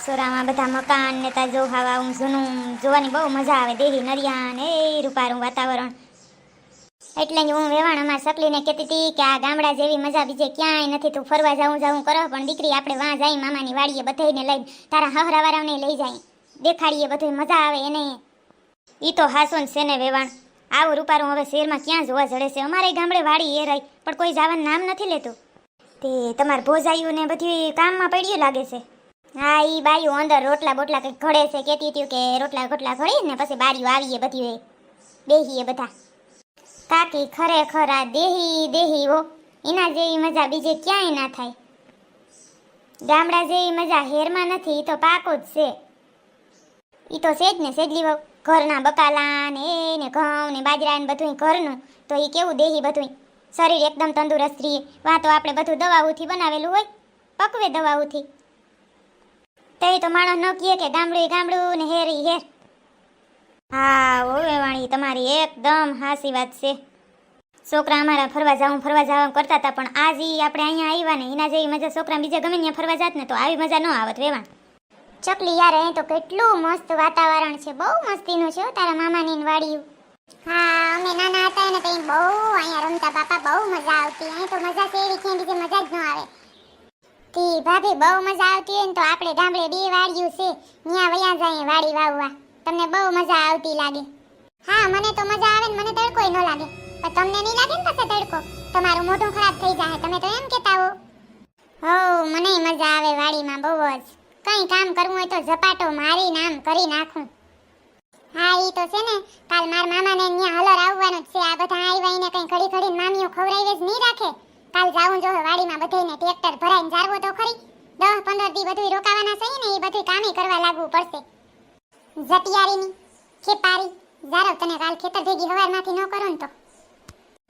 સોરામાં બધા મકાન ને તા જો હવા જૂનું જોવાની બહુ મજા આવે, દેહી નરિયા ને એ રૂપારું વાતાવરણ. એટલે જ હું વેવાણ અમાર સકલીને કહેતી હતી કે આ ગામડા જેવી મજા બીજે ક્યાંય નથી, તું ફરવા જાઉં કરો. પણ દીકરી આપણે વાં જાય મામાની વાડીએ બધાઈને લઈને, તારા હહરાવાળાને લઈ જાય, દેખાડીએ બધું મજા આવે એને. ઈ તો હાસુન છે ને વેવાણ, આવું રૂપારું હવે શહેરમાં ક્યાં જોવા જડે છે. અમારે ગામડે વાડી એ રહી પણ કોઈ જવાનું નામ નથી લેતું. તે તમારે ભોજાયું ને બધી કામમાં પડ્યું લાગે છે. હા, ઈ બાયું અંદર રોટલા બોટલા કંઈક ઘડે છે, કહેતી હતી કે રોટલા ઘોટલા ઘડી ને પછી બારીઓ આવીએ બધી બેહીએ બધા. કાકી ખરેખર આ દેહી હો, એના જેવી મજા બીજે ક્યાંય ના થાય. ગામડા જેવી મજા હેરમાં નથી, ઈ તો પાકો જ છે. ઈ તો છે જ ને સેજલી વહુ, ઘરના બકાલા ને ઘઉં ને બાજરા ને બધું ઘરનું, તો ઈ કેવું દેહી બધું, શરીર એકદમ તંદુરસ્ત રહે. વાં તો આપણે બધું દવાઓથી બનાવેલું હોય, પકવે દવાઓથી. તે તો માણસ ન કહે કે ગામડું ને હેરી હેર. હા ઓવે વાણી, તમારી એકદમ હાસી વાત છે. છોકરા અમારા ફરવા જવા કરતા હતા, પણ આજ આપણે અહીંયા આવ્યા ને એના જેવી મજા છોકરા બીજા ગમે ત્યાં ફરવા જાત ને તો આવી મજા ન આવત વેવાણ. ચકલી યાર, અહીં તો કેટલું મસ્ત વાતાવરણ છે, બહુ મસ્તીનું છે તારા મામાની વાડીયું. હા, અમે નાના હતા ને તો બહુ અહીંયા રમતા બાપા, બહુ મજા આવતી. અહીં તો મજા છે એવી ક્યાંય બીજે મજા જ ન આવે. તી ભાભી બહુ મજા આવતી હોય ને તો આપણે ગામડે બે વાડીયું છે, ત્યાં વયા જાય વાડી વાવવા, તમને બહુ મજા આવતી લાગે. હા, મને તો મજા આવે ને મને તડકોય ન લાગે, પણ તમને નહીં લાગે ને પછી તડકો, તમારું મોઢું ખરાબ થઈ જાય, તમે તો એમ કહેતા હો. હો, મને મજા આવે વાડીમાં બહુ જ. કંઈ કામ કરવું હોય તો ઝપાટો મારી નામ કરી નાખું. હા, ઈ તો છે ને, કાલ મારા મામાને ત્યાં હલર આવવાનું જ છે. આ બધા આવીને કંઈ ઘડી ઘડીને મામીઓ ખવડાવે જ નહીં રાખે. કાલ જાવું જો વાડીમાં બધાને ટ્રેક્ટર ભરાઈને જારવો તો ખરી. 10-15 દી બધું રોકાવાના છે ને, એ બધું કામે કરવા લાગવું પડશે. જટિયારીની ખેપારી જારો તને કાલ ખેતર ભેગી હવારમાંથી ન કરો ને તો.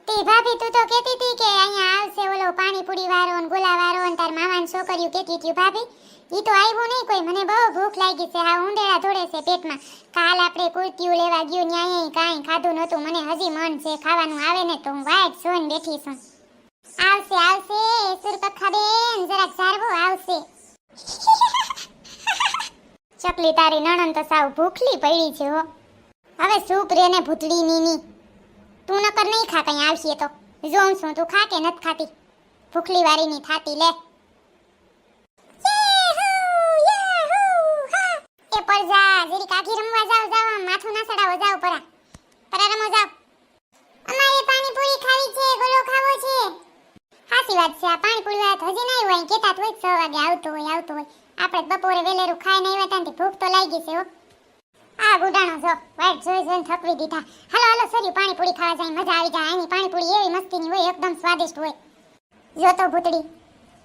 તે ભાભી તું તો કહેતી હતી કે અહીંયા આવશે ઓલો પાણીપુરી વાળો ને ગોલા વાળો ને તાર મામાની છોકરીઓ કહેતી હતી ભાભી. ઈ તો આવ્યું નહીં કોઈ, મને બહુ ભૂખ લાગી છે, આ ઉંદેડા ધોડે છે પેટમાં. કાલ આપણે કુર્તીઓ લેવા ગયું ન્યાય કાંઈ ખાધું નહોતું, મને હજી મન છે ખાવાનું. આવે ને તો હું વાટ જોઈને બેઠી છું. આવશે સુરપખા બેન, જરાક સારવો આવશે. ચકલી તારી નણંદ તો સાવ ભૂખલી પડી છે હો. હવે સૂપ રે ને ભૂતડી નીની, તું નકર નહીં ખા, કઈ આવશે તો જોઉં છું તું ખા કે નથી ખાતી. ભૂખલી વાળીની થાતી લે. એ પર જા જરી કાકી રમવા જાવ, માથું ના સડાવો, જાવ પરા રમો જાવ. અમારે પાણીપુરી ખાવી છે, ગોલો ખાવો છે. સાચી વાત છે, આ પાણીપુરી વાત હજી નહીં હોય, કેતા તો 6 વાગે આવતો હોય. આપણે બપોરે વેલેરું ખાઈને આવ્યા તા ને ભૂખ તો લાગી છે હો. આ ગુડાણો જો વાઈટ જોઈને થકવી દીધા. હાલો સરી પાણીપુરી ખાવા જાય, મજા આવી જાય. આની પાણીપુરી એવી મસ્તીની હોય, એકદમ સ્વાદિષ્ટ હોય. જો તો ભૂતડી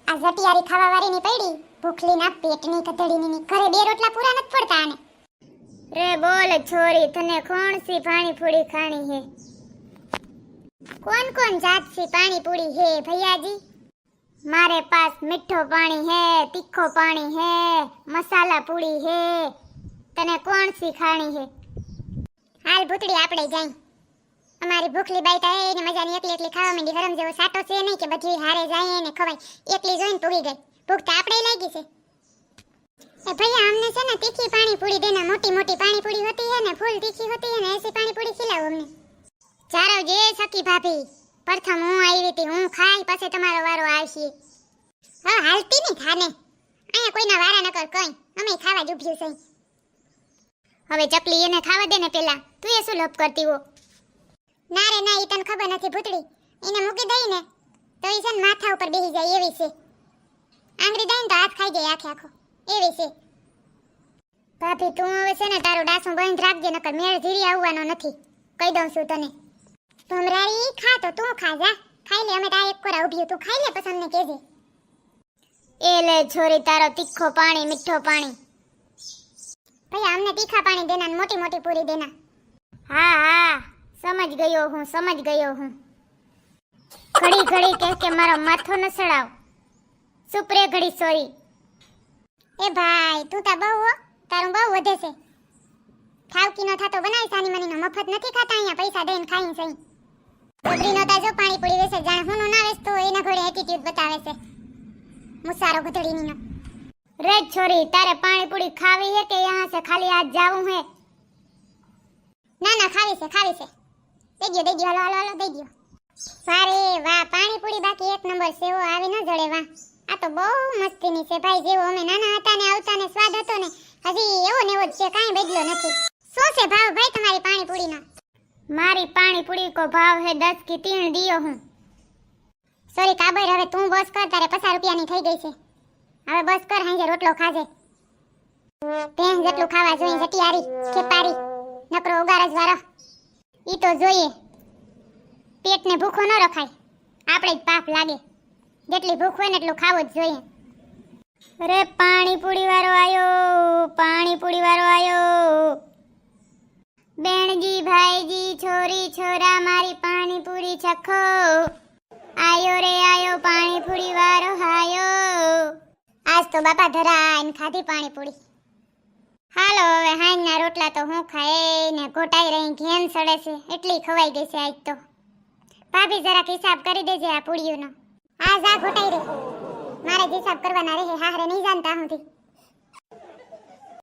આ જટિયારી ખાવા વાળીની પડી, ભૂખલીના પેટની કતડીની. ઘરે 2 રોટલા પૂરા નથી પડતા આને. રે બોલ છોરી, તને કોણ સી પાણીપુરી ખાણી હે? कौन जात सी पानी पूरी है भैया जी? मारे पास मीठो पानी है, तीखो पानी है, मसाला पूरी है, तने कौन सी खानी है? हाल भूतड़ी आपड़े जाई, અમારી ભૂખલી બાઈ તા એને મજાની એકલી ખાવા માંડી. હરમ જેવો સાટો છે નહીં કે બધી હારે જાય ને ખવાય. એકલી જોઈને પૂરી ગઈ. ભૂખ તો આપણે લાગી છે. એ ભૈયા અમને છે ને તીખી પાણી પૂરી દેના. મોટી મોટી પાણી પૂરી હોતી है ને, ફૂલ तीखी होती है ને, ऐसी पानी पूरी खिलाओ અમને. ચારો જે સખી ભાભી, પ્રથમ હું આવી હતી, હું ખાઈ પછી તમારો વારો આવશે. હા હાલતી નહીં ખાને, અહીંયા કોઈના વારા ન કર કઈ, અમે ખાવા જ ઉભ્યું છે. હવે ચકલી એને ખાવા દે ને પેલા, તું એ શું લપ કરતી હો? ના રે ના, ઈ તને ખબર નથી ભૂતડી. એને મૂકી દઈ ને તો ઈ છે ને માથા ઉપર બેસી જાય એવી છે. આંગળી દઈને તો હાથ ખાઈ જાય આખો એવી છે. ભાભી તું હવે છે ને તારો ડાસું બંધ રાખજે, નકર મેળ ધીરી આવવાનો નથી, કહી દઉં છું તને. ભમરારી ખા તો તું ખા જા, ખાઈ લે. અમે તા એક કોરા ઉભ્યું, તું ખાઈ લે પછી અમને કહેજે. એ લે છોરી તારો તીખો પાણી, મીઠો પાણી. ભૈયા અમને તીખા પાણી દેના ને મોટી મોટી પૂરી દેના. હા હા સમજ ગયો હું. ઘડી ઘડી કે મારો માથો ન સડાવ. સુપરે ઘડી સોરી. એ ભાઈ તું તા બહુ હો, તારું બહુ વધે છે. ખાવકી નો થાતો બનાવી સાની મનીનો, મફત નથી ખાતા અહીંયા, પૈસા દઈને ખાઈ સહી. છોકરી નો તા જો પાણી પૂરી વેસે, જાણે હું ના વેસતો એના ઘોડે એટીટ્યુડ બતાવે છે. મુસારો ગધડીની નો. रे छोरी तारे पानी पूरी खावी है कि यहाँ से खाली हाथ जाऊं है? ना ना खावी से दे दियो हालो हालो दे दियो। वारे वाह पानी पूरी बाकी एक नंबर सेવો આવી ન જડે વાહ। આ તો બહુ મસ્તીની છે ભાઈ, જેવો અમે નાના હતા ને આવતા ને સ્વાદ હતો ને હજી એવો ને એવો જ છે, કાંઈ બદલ્યો નથી। શું છે ભાવ ભાઈ તમારી પાણી પૂરીનો? મારી પાણી પૂરી કો ભાવ હે 10 की 3 दियो હું। સોરી કાબર હવે તું બસ કર, તારે 50 રૂપિયાની થઈ ગઈ છે, હવે બસ કર, હાંજે રોટલો ખાજે। તે જેટલું ખાવા જોઈએ જટિયારી ખેપારી નકરો ઉગાર જ વારો ઈ તો જોઈએ। પેટને ભૂખો ન રખાય, આપણે જ પાપ લાગે, જેટલી ભૂખ હોય ને એટલું ખાવું જ જોઈએ। અરે પાણી પૂરી વાળો આયો, પાણી પૂરી વાળો આયો। બેણજી ભાઈજી છોરી છોરા મારી પાણી પૂરી ચખો, આયો રે આયો પાણી પૂરી વાળો આયો। આજ તો બાપા ધરાઈને ખાધી પાણી પૂરી। હાલો હવે હાંજના રોટલા તો હું ખાય ને ઘોટાઈ રહી ઘેન સડે છે, એટલી ખવાઈ ગઈ છે આજ તો। ભાભી જરાક હિસાબ કરી દેજે આ પૂરીઓનો। આ જા ઘોટાઈ રે, મારે જ હિસાબ કરવાના રહે, હારે નહીં જાણતા હુંથી।